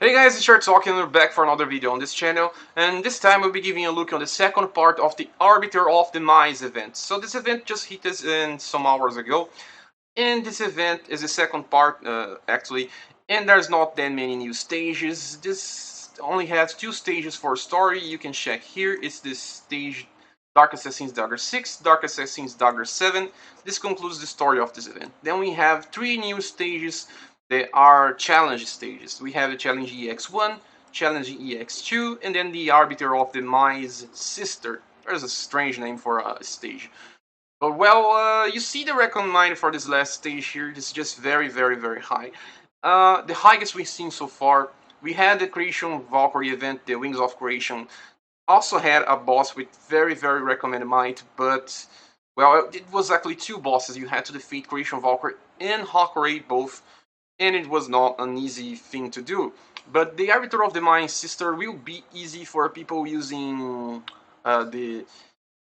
Hey guys, it's ScherBR and we're back for another video on this channel, and this time we'll be giving a look on the second part of the Arbiter of Demise event. So this event just hit us in some hours ago, and this event is the second part actually, and there's not that many new stages. This only has 2 stages for story. You can check here. It's this stage Dark Assassin's Dagger 6, Dark Assassin's Dagger 7. This concludes the story of this event. Then we have 3 new stages. They are challenge stages. We have the challenge EX1, challenge EX2, and then the Arbiter of Demise sister. There's a strange name for a stage. But well, you see the recommended for this last stage here. It's just very high. The highest we've seen so far. We had the Creation Valkyrie event, the Wings of Creation. Also had a boss with very recommended might, but well, it was actually 2 bosses. You had to defeat Creation Valkyrie and Valkyrie both, and it was not an easy thing to do. But the Arbiter of the Mind sister will be easy for people using the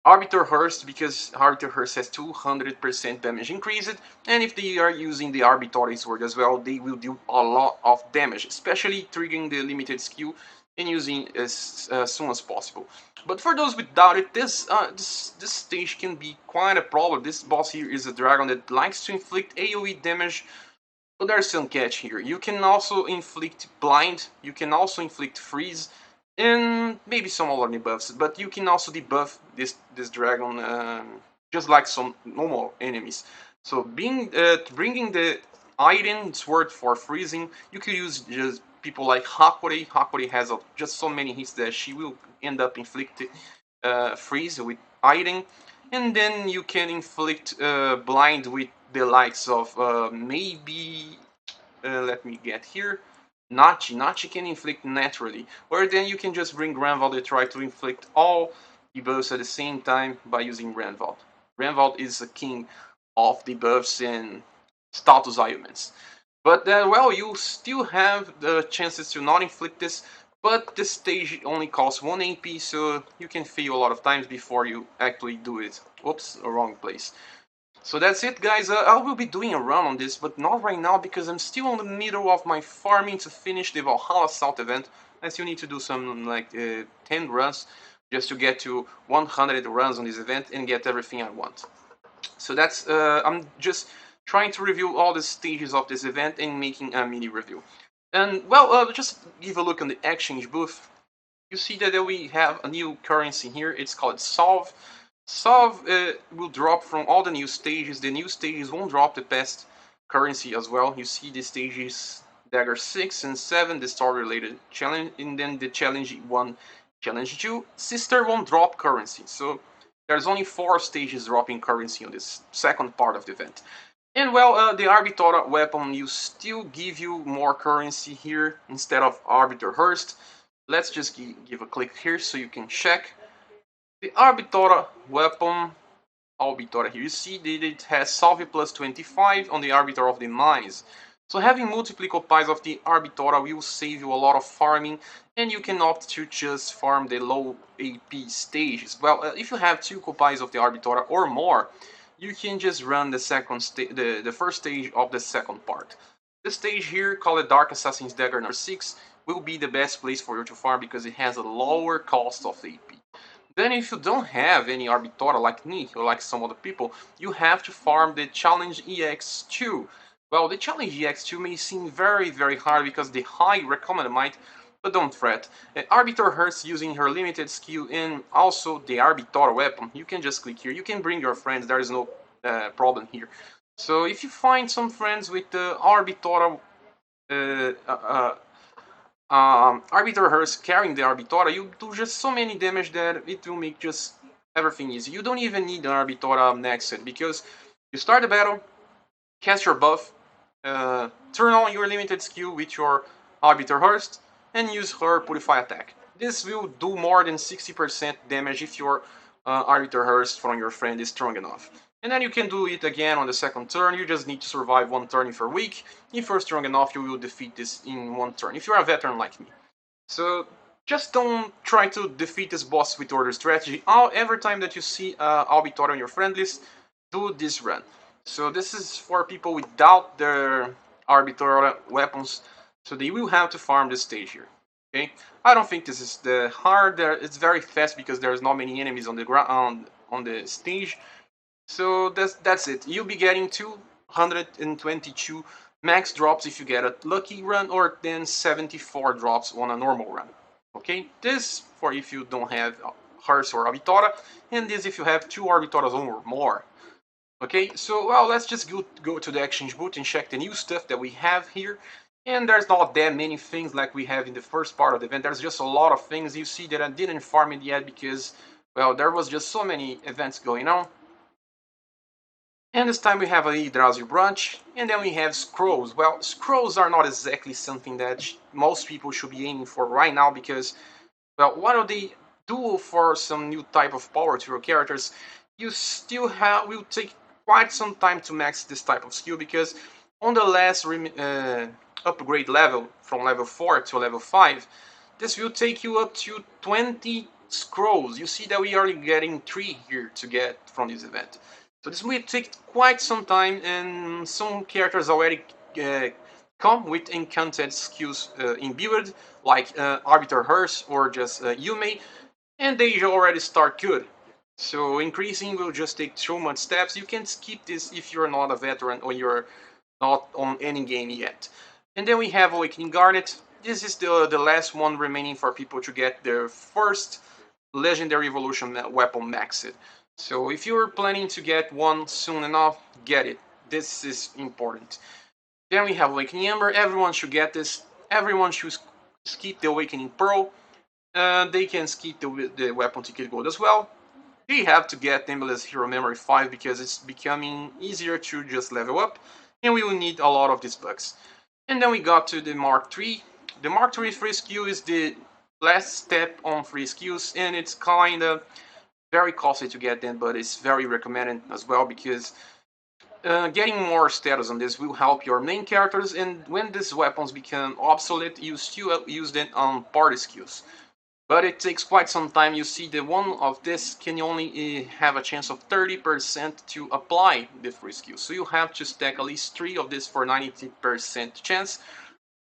Arbiter Hurst, because Arbiter Hurst has 200% damage increased, and if they are using the Arbiter Sword as well, they will do a lot of damage, especially triggering the limited skill and using as soon as possible. But for those without it, this stage can be quite a problem. This boss here is a dragon that likes to inflict AoE damage, but there's some catch here. You can also inflict blind, you can also inflict freeze, and maybe some other debuffs, but you can also debuff this dragon just like some normal enemies. So bringing the iron sword for freezing, you could use just people like Hakori. Hakori has just so many hits that she will end up inflicting freeze with iron, and then you can inflict blind with the likes of maybe let me get here. Nachi can inflict naturally, or then you can just bring Granvald to try to inflict all debuffs at the same time by using Granvald. Granvald is the king of debuffs and status ailments. But well, you still have the chances to not inflict this, but this stage only costs 1 AP, so you can fail a lot of times before you actually do it. Whoops, wrong place. So that's it, guys. I will be doing a run on this, but not right now because I'm still in the middle of my farming to finish the Valhalla Assault event. I still need to do some like 10 runs just to get to 100 runs on this event and get everything I want. So that's I'm just trying to review all the stages of this event and making a mini review. And well, just give a look on the exchange booth. You see that we have a new currency here. It's called Solve. Solve will drop from all the new stages. The new stages won't drop the past currency as well. You see the stages Dagger 6 and 7, the story-related challenge, and then the challenge 1, challenge 2. Sister won't drop currency, so there's only 4 stages dropping currency on this second part of the event. And well, the Arbiter Weapon will still give you more currency here instead of Arbiter Hurst. Let's just give a click here so you can check. The Arbiter Weapon, Arbiter here, you see that it has Salve plus 25 on the Arbiter of Demise. So having multiple copies of the Arbiter will save you a lot of farming, and you can opt to just farm the low AP stages. Well, if you have 2 copies of the Arbiter or more, you can just run the first stage of the second part. The stage here, called Dark Assassin's Dagger number 6, will be the best place for you to farm because it has a lower cost of AP. Then if you don't have any Arbiter like me or like some other people, you have to farm the Challenge EX2. Well, the Challenge EX2 may seem very hard because the high recommended might, but don't fret. Arbiter Hurst using her limited skill and also the Arbiter Weapon, you can just click here. You can bring your friends, there is no problem here. So if you find some friends with the Arbiter Arbiter Hurst carrying the Arbiter, you do just so many damage that it will make just everything easy. You don't even need an Arbiter nexted because you start the battle, cast your buff, turn on your limited skill with your Arbiter Hurst, and use her Purify attack. This will do more than 60% damage if your Arbiter Hurst from your friend is strong enough. And then you can do it again on the second turn. You just need to survive 1 turn if you're weak. If you're strong enough, you will defeat this in 1 turn, if you're a veteran like me. So just don't try to defeat this boss with order strategy. Every time that you see Arbiter on your friend list, do this run. So this is for people without their Arbiter weapons. So they will have to farm this stage here. Okay, I don't think this is the hard. It's very fast because there's not many enemies on the ground on the stage. So that's it. You'll be getting 222 max drops if you get a lucky run, or then 74 drops on a normal run. Okay, this for if you don't have Hearse or Arbitora, and this if you have 2 Arbitoras or more. Okay, so well, let's just go to the exchange booth and check the new stuff that we have here. And there's not that many things like we have in the first part of the event. There's just a lot of things. You see that I didn't farm it yet because, well, there was just so many events going on. And this time we have a Drowsy Brunch, and then we have Scrolls. Well, Scrolls are not exactly something that most people should be aiming for right now because, well, while they do for some new type of power to your characters, you still will take quite some time to max this type of skill because on the last upgrade level, from level 4 to level 5, this will take you up to 20 scrolls. You see that we are getting 3 here to get from this event. So this will take quite some time, and some characters already come with enchanted skills imbued, like Arbiter Hearse or just Yume, and they already start good. So increasing will just take so much steps. You can skip this if you're not a veteran or you're not on any game yet. And then we have Awakening Garnet. This is the last one remaining for people to get their first Legendary Evolution weapon maxed. So if you're planning to get one soon enough, get it. This is important. Then we have Awakening Ember. Everyone should get this. Everyone should skip the Awakening Pearl. They can skip the weapon ticket gold as well. They have to get Embless Hero Memory 5 because it's becoming easier to just level up, and we will need a lot of these bugs. And then we got to the Mark III. The Mark III free skill is the last step on free skills, and it's kinda very costly to get them, but it's very recommended as well because getting more status on this will help your main characters, and when these weapons become obsolete, you still use them on party skills. But it takes quite some time. You see that one of this can only have a chance of 30% to apply the free skill. So you have to stack at least 3 of this for 90% chance,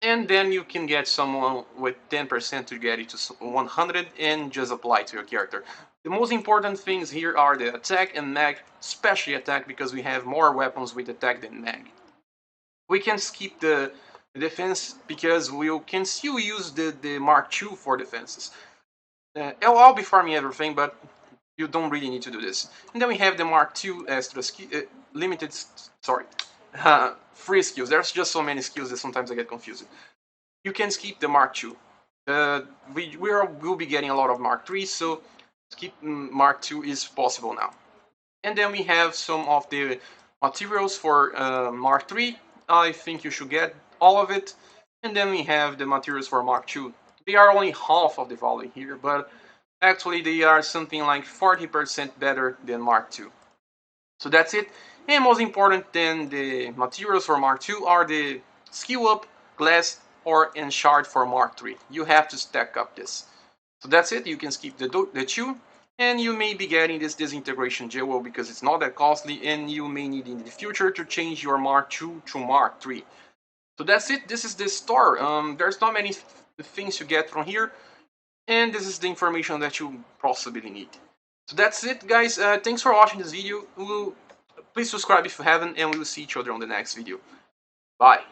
and then you can get someone with 10% to get it to 100 and just apply to your character. The most important things here are the attack and mag, especially attack because we have more weapons with attack than mag. We can skip the defense because we can still use the Mark II for defenses. I'll be farming everything, but you don't really need to do this. And then we have the Mark II extra limited, sorry, free skills. There's just so many skills that sometimes I get confused. You can skip the Mark II. We'll be getting a lot of Mark III, so skip Mark II is possible now. And then we have some of the materials for Mark III. I think you should get all of it. And then we have the materials for Mark II. They are only half of the value here, but actually they are something like 40% better than Mark II. So that's it. And most important than the materials for Mark II are the skill up, glass, or shard for Mark III. You have to stack up this. So that's it. You can skip the 2. And you may be getting this disintegration jewel because it's not that costly, and you may need in the future to change your Mark II to Mark III. So that's it. This is the store. There's not many things you get from here, and this is the information that you possibly need. So that's it, guys. Thanks for watching this video. Please subscribe if you haven't, and we will see each other on the next video. Bye.